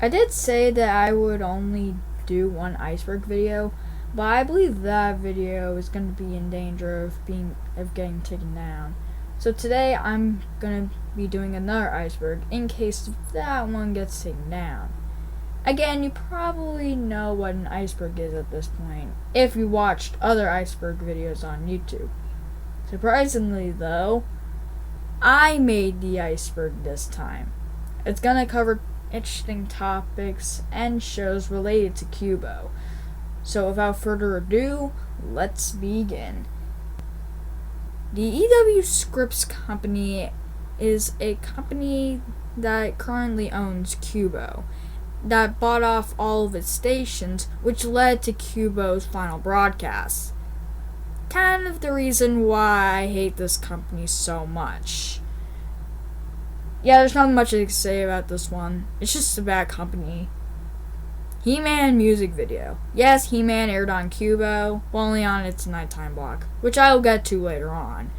I did say that I would only do one Iceberg video, but I believe that video is going to be in danger of getting taken down. So today I'm going to be doing another Iceberg in case that one gets taken down. Again, you probably know what an iceberg is at this point, if you watched other iceberg videos on YouTube. Surprisingly though, I made the iceberg this time. It's gonna cover interesting topics and shows related to Cubo. So without further ado, let's begin. The EW Scripts Company is a company that currently owns Cubo, that bought off all of its stations, which led to Cubo's final broadcast. Kind of the reason why I hate this company so much. Yeah, there's not much I can say about this one. It's just a bad company. He-Man music video. Yes, He-Man aired on Cubo, but only on its nighttime block, which I will get to later on.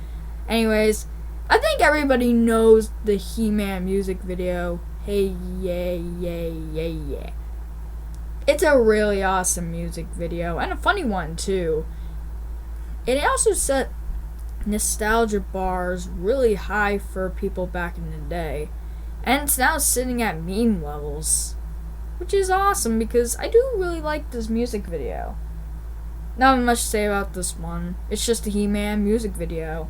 Anyways, I think everybody knows the He-Man music video. Hey, yeah, yeah, yeah, yeah. It's a really awesome music video, and a funny one, too. It also set nostalgia bars really high for people back in the day, and it's now sitting at meme levels, which is awesome because I do really like this music video. Not much to say about this one. It's just a He-Man music video.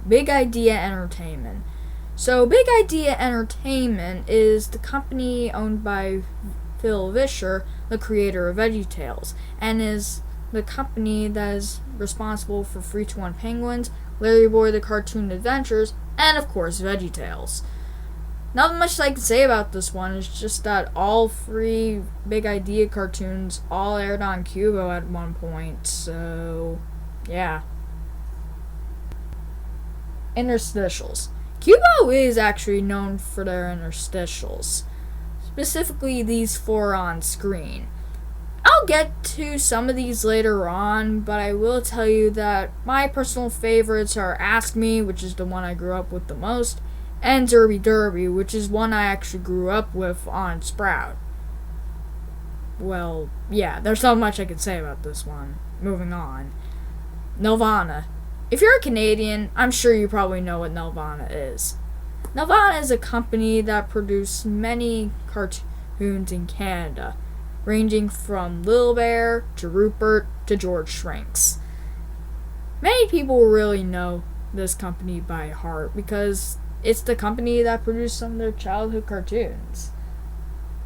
Big Idea Entertainment. So, Big Idea Entertainment is the company owned by Phil Vischer, the creator of VeggieTales, and is the company that is responsible for 3-2-1 Penguins, Larry Boy the Cartoon Adventures, and of course VeggieTales. Not much I can say about this one, it's just that all 3 Big Idea cartoons all aired on Cubo at one point, so yeah. Interstitials. Cubo is actually known for their interstitials, specifically these 4 on screen. I'll get to some of these later on, but I will tell you that my personal favorites are Ask Me, which is the one I grew up with the most, and Derby Derby, which is one I actually grew up with on Sprout. Well, yeah, there's not much I can say about this one. Moving on. Nelvana. If you're a Canadian, I'm sure you probably know what Nelvana is. Nelvana is a company that produced many cartoons in Canada, ranging from Little Bear to Rupert to George Shrinks. Many people really know this company by heart because it's the company that produced some of their childhood cartoons.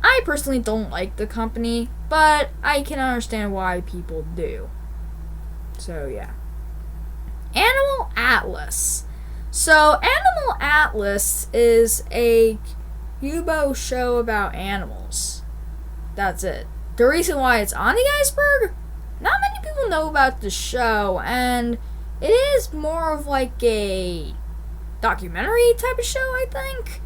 I personally don't like the company, but I can understand why people do. So yeah. Animal Atlas. So, Animal Atlas is a Cubo show about animals. That's it. The reason why it's on the iceberg? Not many people know about the show, and it is more of like a documentary type of show, I think.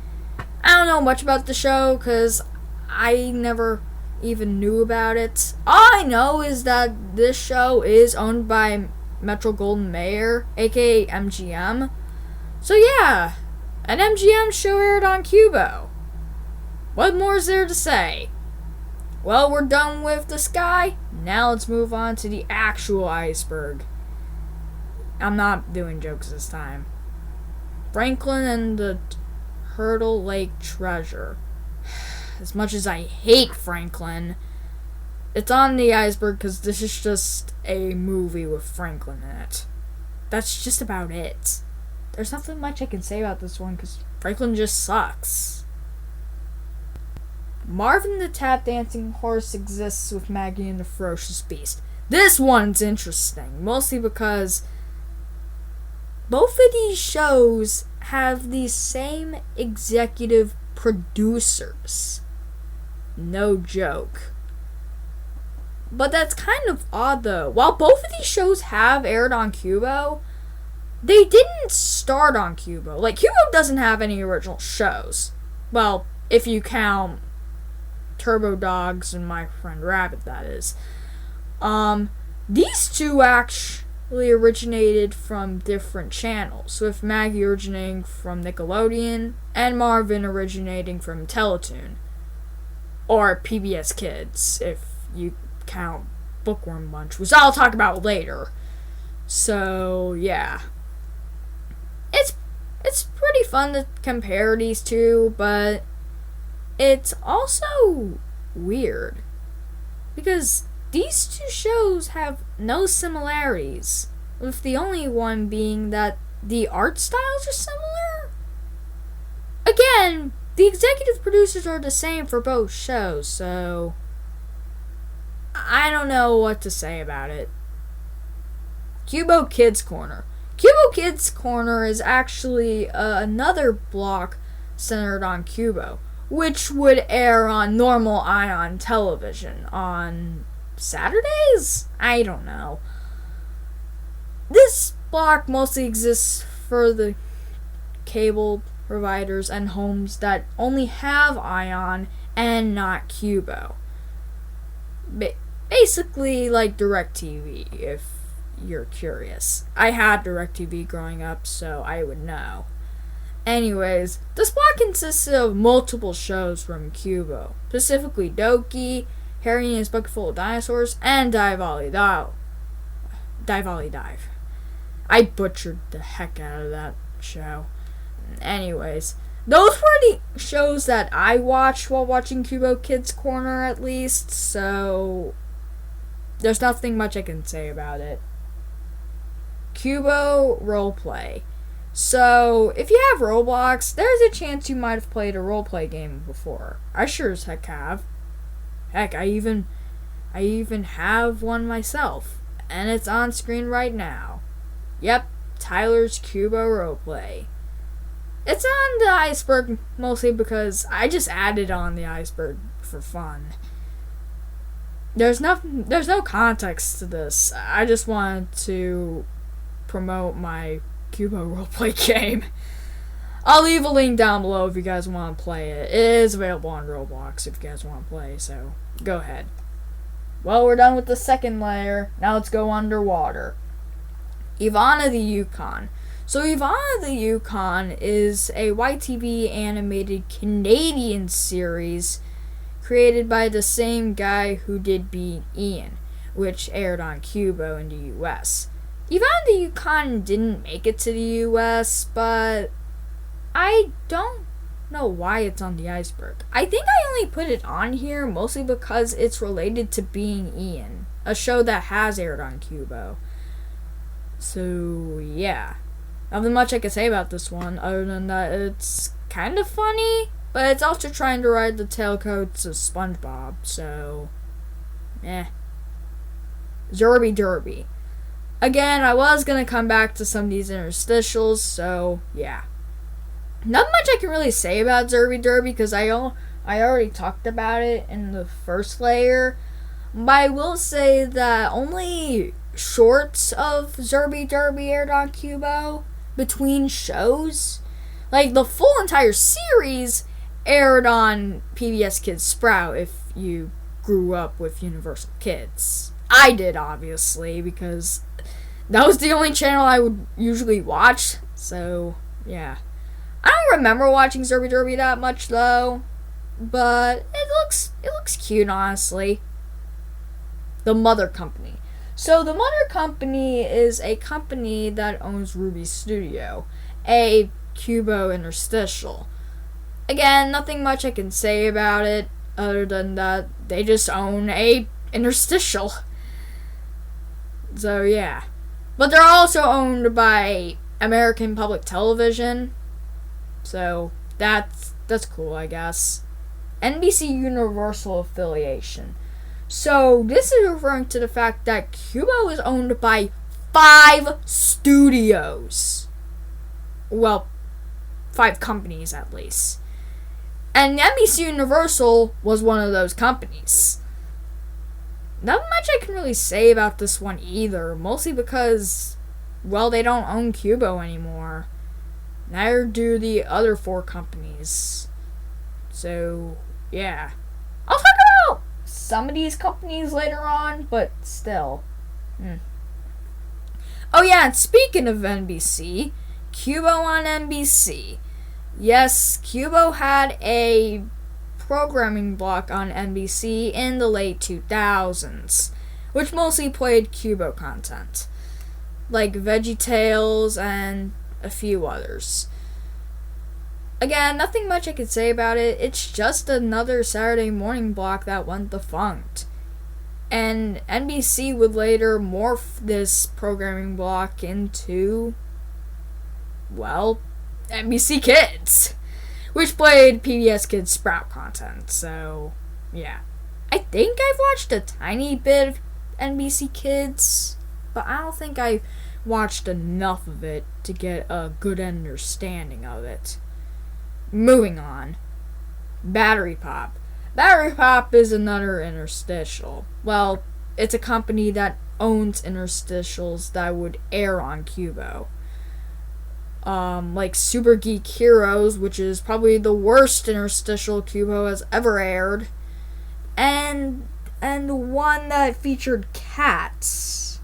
I don't know much about the show, because I never even knew about it. All I know is that this show is owned by Metro-Goldwyn-Mayer, aka MGM. So yeah, an MGM show aired on Cubo. What more is there to say? Well, we're done with the sky. Now let's move on to the actual iceberg. I'm not doing jokes this time. Franklin and the Turtle Lake Treasure. As much as I hate Franklin, it's on the iceberg because this is just a movie with Franklin in it. That's just about it. There's nothing much I can say about this one because Franklin just sucks. Marvin the Tap Dancing Horse exists with Maggie and the Ferocious Beast. This one's interesting, mostly because both of these shows have the same executive producers. No joke. But that's kind of odd though. While both of these shows have aired on Cubo, they didn't start on Cubo. Like, Cubo doesn't have any original shows. Well, if you count Turbo Dogs and My Friend Rabbit, that is. These two actually originated from different channels, with Maggie originating from Nickelodeon and Marvin originating from Teletoon. or PBS Kids, if you count Bookworm Bunch, which I'll talk about later. So, yeah. It's pretty fun to compare these two, but it's also weird. Because these two shows have no similarities, with the only one being that the art styles are similar. Again, the executive producers are the same for both shows, so I don't know what to say about it. Cubo Kids Corner. Cubo Kids Corner is actually another block centered on Cubo, which would air on normal Ion television on Saturdays? I don't know. This block mostly exists for the cable providers and homes that only have Ion and not Cubo. Basically like DirecTV, if you're curious. I had DirecTV growing up, so I would know. Anyways, this block consists of multiple shows from Cubo, specifically Doki, Harry and His Bucket Full of Dinosaurs, and Dive Ollie Dive. I butchered the heck out of that show. Anyways, those were the shows that I watched while watching Cubo Kids Corner, at least, so there's nothing much I can say about it. Cubo roleplay. So, if you have Roblox, there's a chance you might have played a roleplay game before. I sure as heck have. Heck, I even have one myself, and it's on screen right now. Yep, Tyler's Cubo roleplay. It's on the Iceberg mostly because I just added on the Iceberg for fun. There's no context to this. I just wanted to promote my Cubo roleplay game. I'll leave a link down below if you guys want to play it. It is available on Roblox if you guys want to play, so go ahead. Well, we're done with the second layer. Now let's go underwater. Ivana the Yukon. So Ivana the Yukon is a YTV animated Canadian series created by the same guy who did Being Ian, which aired on Cubo in the US. Ivana the Yukon didn't make it to the US, but I don't know why it's on the Iceberg. I think I only put it on here mostly because it's related to Being Ian, a show that has aired on Cubo. So, yeah. Nothing much I can say about this one, other than that it's kind of funny, but it's also trying to ride the tailcoats of SpongeBob, so, Zerby Derby. Again, I was going to come back to some of these interstitials, so, yeah. Not much I can really say about Zerby Derby, because I already talked about it in the first layer, but I will say that only shorts of Zerby Derby aired on Cubo between shows. Like, the full entire series aired on PBS Kids Sprout if you grew up with Universal Kids. I did, obviously, because that was the only channel I would usually watch, so, yeah. I don't remember watching Zerby Derby that much, though, but it looks cute, honestly. The Mother Company. So, the Mother Company is a company that owns Ruby Studio, a Cubo interstitial. Again, nothing much I can say about it, other than that they just own a interstitial. So, yeah. But they're also owned by American Public Television, so that's cool, I guess. NBC Universal affiliation. So, this is referring to the fact that Cubo is owned by 5 studios. Well, 5 companies at least. And NBC Universal was one of those companies. Not much I can really say about this one either, mostly because, well, they don't own Cubo anymore. Neither do the other 4 companies. So, yeah. I'll talk about some of these companies later on, but still. Oh yeah, and speaking of NBC, Cubo on NBC. Yes, Cubo had a programming block on NBC in the late 2000s, which mostly played Cubo content, like VeggieTales and a few others. Again, nothing much I could say about it. It's just another Saturday morning block that went defunct. And NBC would later morph this programming block into, well, NBC Kids, which played PBS Kids Sprout content. So, yeah. I think I've watched a tiny bit of NBC Kids, but I don't think I watched enough of it to get a good understanding of it. Moving on. Battery Pop. Battery Pop is another interstitial. Well, it's a company that owns interstitials that would air on Cubo. Like Super Geek Heroes, which is probably the worst interstitial Cubo has ever aired. And one that featured cats.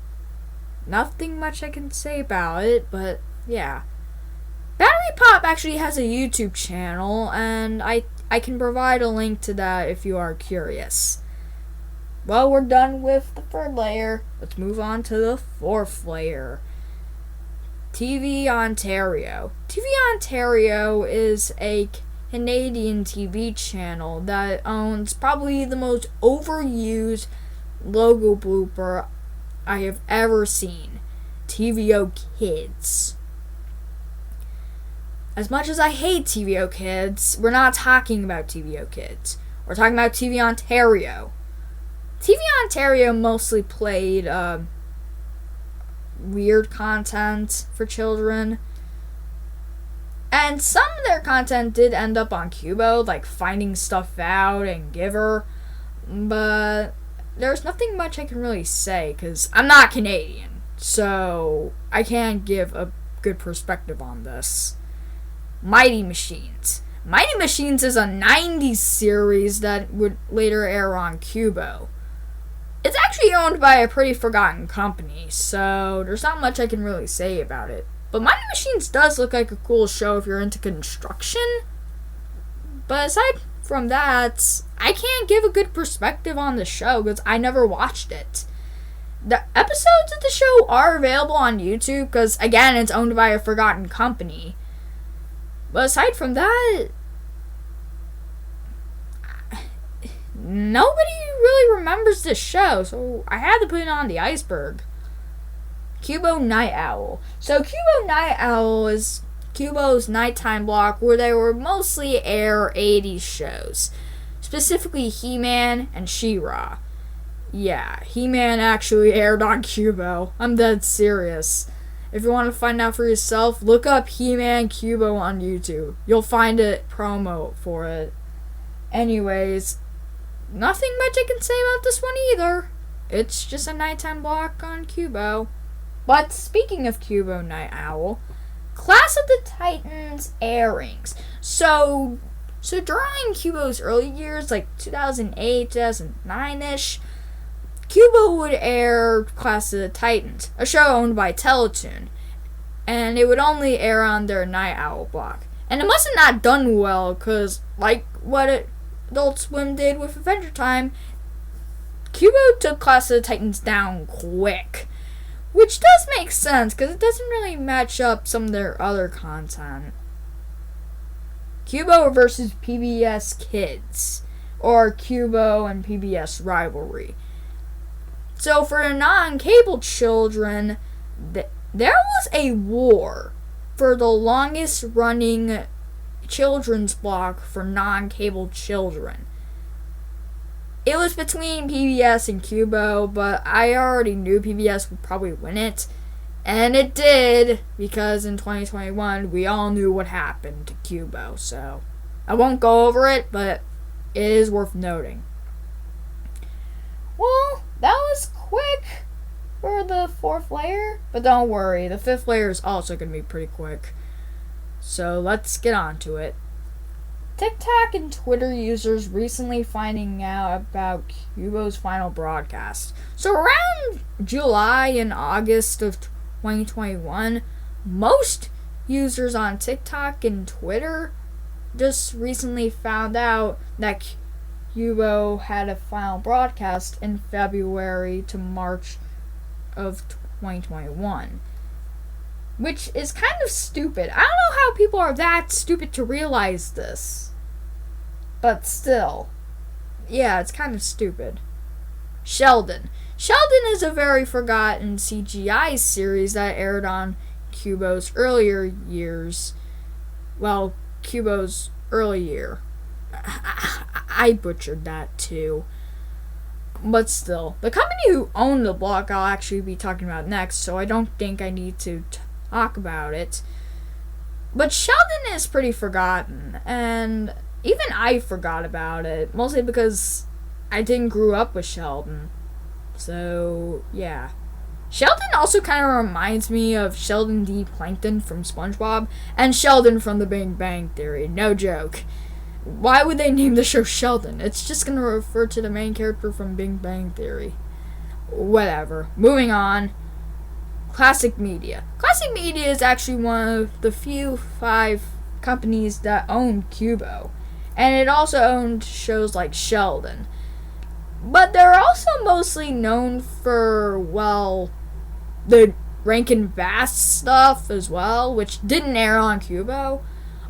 Nothing much I can say about it, but yeah. Battery Pop actually has a YouTube channel, and I can provide a link to that if you are curious. Well, we're done with the third layer. Let's move on to the fourth layer. TV Ontario. TV Ontario is a Canadian TV channel that owns probably the most overused logo blooper I have ever seen. TVO Kids. As much as I hate TVO Kids, we're not talking about TVO Kids. We're talking about TV Ontario. TV Ontario mostly played weird content for children. And some of their content did end up on Cubo, like Finding Stuff Out and Giver. But there's nothing much I can really say, because I'm not Canadian. So I can't give a good perspective on this. Mighty Machines. Mighty Machines is a 90s series that would later air on Cubo. It's actually owned by a pretty forgotten company, so there's not much I can really say about it. But Mighty Machines does look like a cool show if you're into construction. But aside from that, I can't give a good perspective on the show because I never watched it. The episodes of the show are available on YouTube because, again, it's owned by a forgotten company. But aside from that, nobody really remembers this show, so I had to put it on the Iceberg. Cubo Night Owl. So Cubo Night Owl is Cubo's nighttime block where they were mostly air 80s shows. Specifically He-Man and She-Ra. Yeah, He-Man actually aired on Cubo. I'm dead serious. If you want to find out for yourself, look up He-Man Cubo on YouTube. You'll find a promo for it. Anyways, nothing much I can say about this one either. It's just a nighttime block on Cubo. But speaking of Cubo Night Owl, Class of the Titans airings. So during Cubo's early years, like 2008, 2009-ish, Cubo would air Class of the Titans, a show owned by Teletoon, and it would only air on their Night Owl block. And it must have not done well, because like what Adult Swim did with Adventure Time, Cubo took Class of the Titans down quick. Which does make sense, because it doesn't really match up some of their other content. Cubo versus PBS Kids, or Cubo and PBS Rivalry. So for the non-cable children, there was a war for the longest running children's block for non-cable children. It was between PBS and Cubo, but I already knew PBS would probably win it. And it did, because in 2021, we all knew what happened to Cubo. So, I won't go over it, but it is worth noting. Well, that was quick for the fourth layer. But don't worry, the fifth layer is also going to be pretty quick. So, let's get on to it. TikTok and Twitter users recently finding out about Cubo's final broadcast. So around July and August of 2021, most users on TikTok and Twitter just recently found out that Cubo had a final broadcast in February to March of 2021. Which is kind of stupid. I don't know how people are that stupid to realize this. But still. Yeah, it's kind of stupid. Sheldon. Sheldon is a very forgotten CGI series that aired on Cubo's earlier years. Well, Cubo's early year. I butchered that too. But still, the company who owned the block I'll actually be talking about next, so I don't think I need to talk about it. But Sheldon is pretty forgotten, and even I forgot about it, mostly because I didn't grow up with Sheldon. So, yeah. Sheldon also kind of reminds me of Sheldon D. Plankton from SpongeBob, and Sheldon from The Big Bang Theory. No joke. Why would they name the show Sheldon? It's just going to refer to the main character from Big Bang Theory. Whatever. Moving on. Classic Media. Classic Media is actually one of the few 5 companies that own Cubo. And it also owned shows like Sheldon. But they're also mostly known for, well, the Rankin Bass stuff as well, which didn't air on Cubo.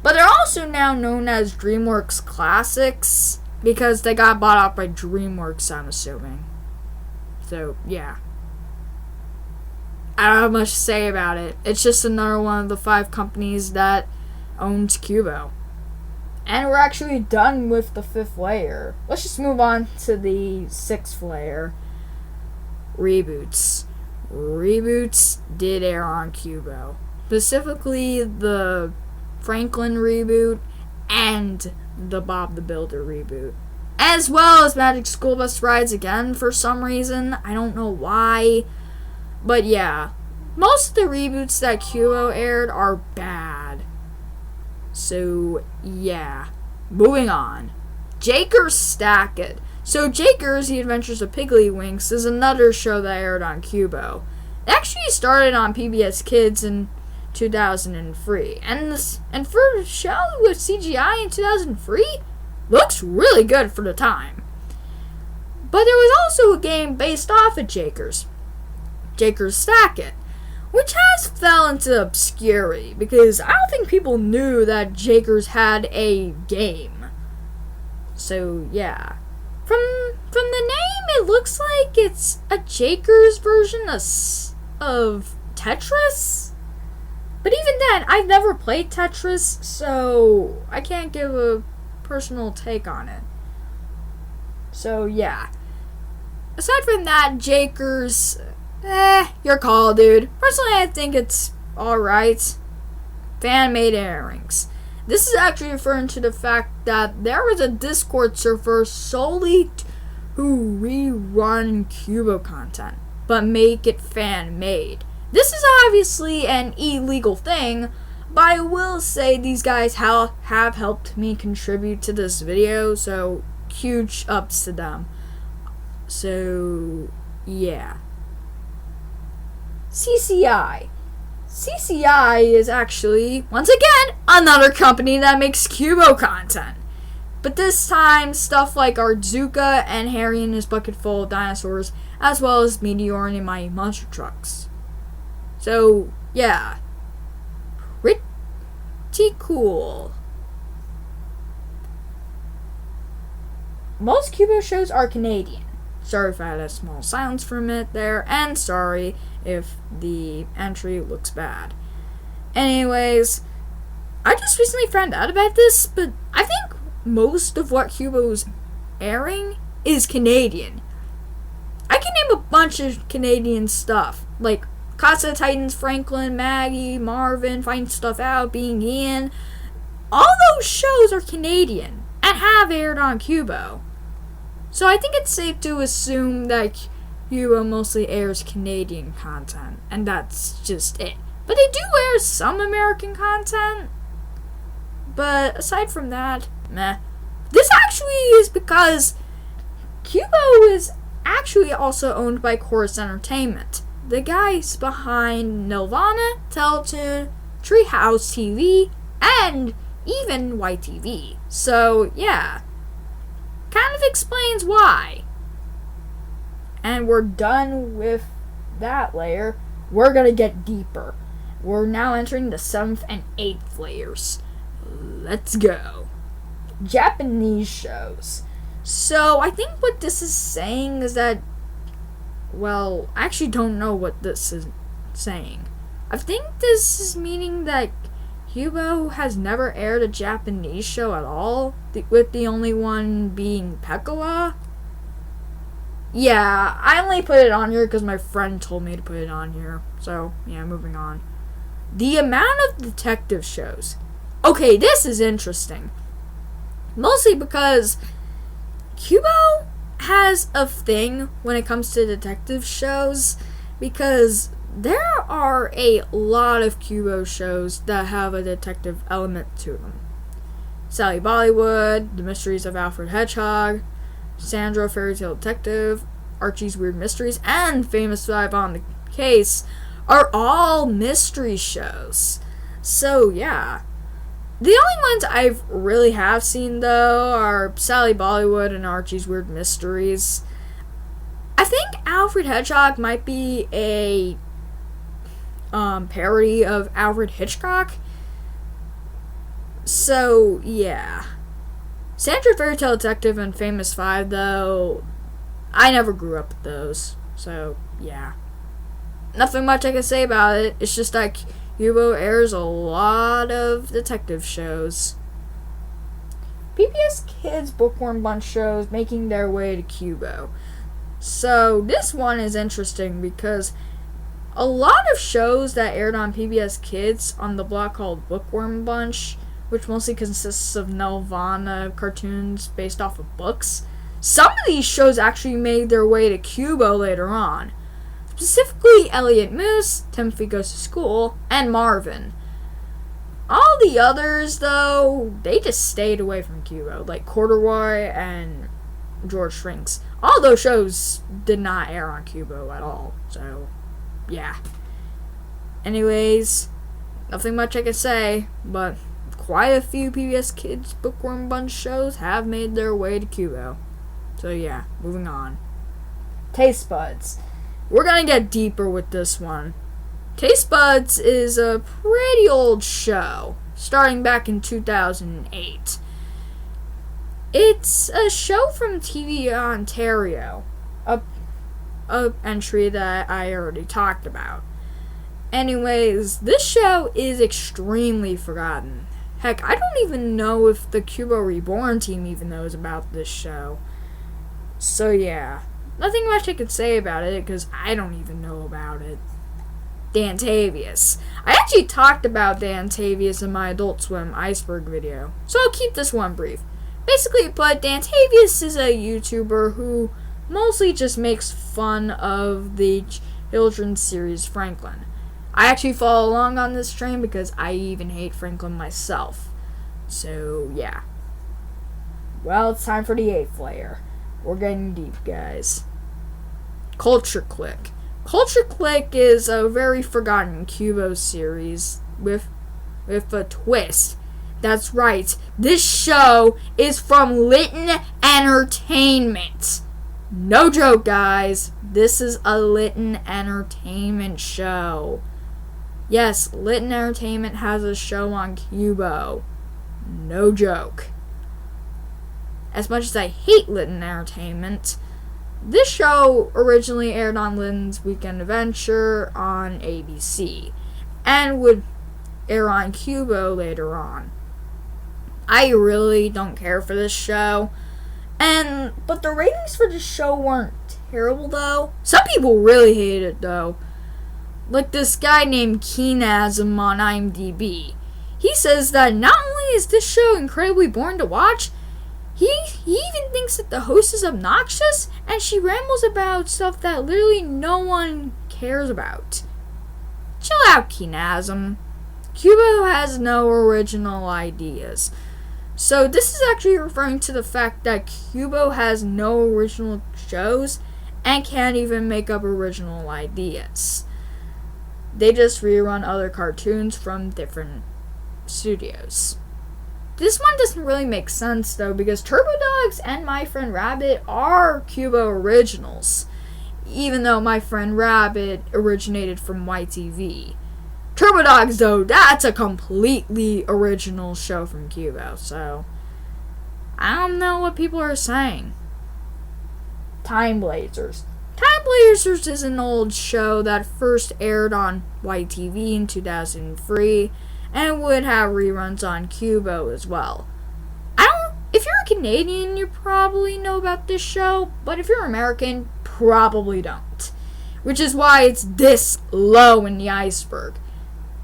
But they're also now known as DreamWorks Classics because they got bought out by DreamWorks, I'm assuming. So, yeah. I don't have much to say about it. It's just another one of the 5 companies that owns Cubo. And we're actually done with the 5th layer. Let's just move on to the 6th layer. Reboots. Reboots did air on Cubo. Specifically, the Franklin reboot and the Bob the Builder reboot. As well as Magic School Bus Rides again for some reason. I don't know why. But yeah. Most of the reboots that Cubo aired are bad. So, yeah. Moving on. Jakers Stack It. So, Jakers, The Adventures of Piggly-Winks is another show that aired on Cubo. It actually started on PBS Kids in 2003. And for a show with CGI in 2003, looks really good for the time. But there was also a game based off of Jakers. Jakers Stack It, which has fell into obscurity because I don't think people knew that Jakers had a game. So yeah, from the name, it looks like it's a Jakers version of Tetris. But even then, I've never played Tetris, so I can't give a personal take on it. So yeah, aside from that, Jakers. Your call, dude. Personally, I think it's alright. Fan-made airings. This is actually referring to the fact that there was a Discord server solely to rerun Cubo content, but make it fan-made. This is obviously an illegal thing, but I will say these guys have helped me contribute to this video, so huge ups to them. So, yeah. CCI. CCI is actually, once again, another company that makes Cubo content. But this time, stuff like Ardzuka and Harry and His Bucket Full of Dinosaurs, as well as Meteor and Mighty Monster Trucks. So, yeah. Pretty cool. Most Cubo shows are Canadian. Sorry if I had a small silence for a minute there, and sorry if the entry looks bad. Anyways, I just recently found out about this, but I think most of what Cubo's airing is Canadian. I can name a bunch of Canadian stuff, like Casa of Titans, Franklin, Maggie, Marvin, Find Stuff Out, Being Ian. All those shows are Canadian and have aired on Cubo. So I think it's safe to assume that Cubo mostly airs Canadian content, and that's just it. But they do air some American content, but aside from that, meh. This actually is because Cubo is actually also owned by Chorus Entertainment, the guys behind Nelvana, Teletoon, Treehouse TV, and even YTV. So, yeah. Kind of explains why. And we're done with that layer. We're gonna get deeper. We're now entering the 7th and 8th layers. Let's go. Japanese shows. So, I think what this is saying is that, well, I actually don't know what this is saying. I think this is meaning that Cubo has never aired a Japanese show at all, with the only one being Pekala. Yeah, I only put it on here because my friend told me to put it on here. So, yeah, moving on. The amount of detective shows. Okay, this is interesting. Mostly because Cubo has a thing when it comes to detective shows, because there are a lot of Cubo shows that have a detective element to them. Sally Bollywood, The Mysteries of Alfred Hedgehog, Sandra Fairy Tale Detective, Archie's Weird Mysteries, and Famous Five on the Case are all mystery shows. So, yeah. The only ones I really have seen, though, are Sally Bollywood and Archie's Weird Mysteries. I think Alfred Hedgehog might be a parody of Alfred Hitchcock. So, yeah. Sandra Fairy Tale Detective and Famous Five, though, I never grew up with those. So, yeah. Nothing much I can say about it. It's just like Cubo airs a lot of detective shows. PBS Kids Bookworm Bunch shows making their way to Cubo. So, this one is interesting because a lot of shows that aired on PBS Kids on the block called Bookworm Bunch, which mostly consists of Nelvana cartoons based off of books, some of these shows actually made their way to Cubo later on. Specifically, Elliot Moose, Timothy Goes to School, and Marvin. All the others, though, they just stayed away from Cubo, like Corduroy and George Shrinks. All those shows did not air on Cubo at all, so, yeah. Anyways, nothing much I can say, but quite a few PBS Kids Bookworm Bunch shows have made their way to Cubo. So, yeah, moving on. Taste Buds. We're gonna get deeper with this one. Taste Buds is a pretty old show, starting back in 2008. It's a show from TV Ontario, a entry that I already talked about. Anyways, this show is extremely forgotten. Heck, I don't even know if the Cubo Reborn team even knows about this show. So yeah. Nothing much I could say about it, because I don't even know about it. Dantavius. I actually talked about Dantavius in my Adult Swim Iceberg video, so I'll keep this one brief. Basically put, Dantavius is a YouTuber who mostly just makes fun of the children's series Franklin. I actually follow along on this train because I even hate Franklin myself. So, yeah. Well, it's time for the 8th layer. We're getting deep, guys. Culture Click. Culture Click is a very forgotten Cubo series with a twist. That's right. This show is from Litton Entertainment. No joke, guys. This is a Litton Entertainment show. Yes, Litton Entertainment has a show on Cubo. No joke. As much as I hate Litton Entertainment, this show originally aired on Litton's Weekend Adventure on ABC, and would air on Cubo later on. I really don't care for this show, but the ratings for this show weren't terrible though. Some people really hate it though. Like this guy named Keenasm on IMDb. He says that not only is this show incredibly boring to watch, he even thinks that the host is obnoxious and she rambles about stuff that literally no one cares about. Chill out, Keenasm. Cubo has no original ideas. So this is actually referring to the fact that Cubo has no original shows and can't even make up original ideas. They just rerun other cartoons from different studios. This one doesn't really make sense, though, because Turbo Dogs and My Friend Rabbit are Cubo originals, even though My Friend Rabbit originated from YTV. Turbo Dogs, though, that's a completely original show from Cubo, so I don't know what people are saying. Time Blazers. Time Blazers is an old show that first aired on YTV in 2003, and it would have reruns on Cubo as well. If you're a Canadian, you probably know about this show, but if you're American, probably don't. Which is why it's this low in the iceberg.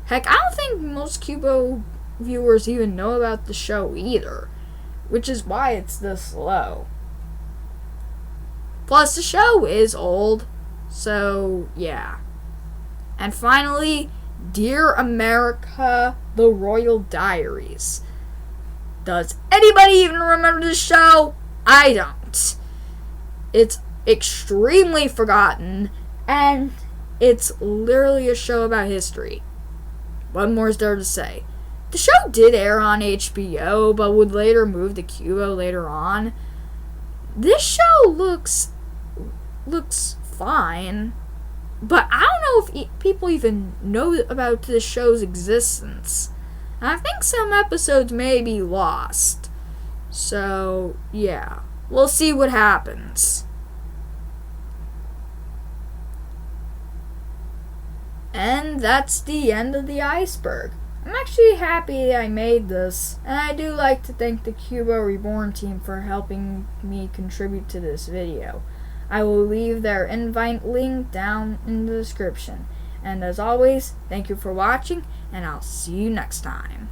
Heck, I don't think most Cubo viewers even know about the show either, which is why it's this low. Plus, the show is old, so yeah. And finally, Dear America, The Royal Diaries. Does anybody even remember this show? I don't. It's extremely forgotten, and it's literally a show about history. What more is there to say? The show did air on HBO, but would later move to Cubo later on. This show looks fine, but I don't know if people even know about this show's existence. I think some episodes may be lost. So, yeah. We'll see what happens. And that's the end of the iceberg. I'm actually happy I made this, and I do like to thank the Cubo Reborn team for helping me contribute to this video. I will leave their invite link down in the description. And as always, thank you for watching, and I'll see you next time.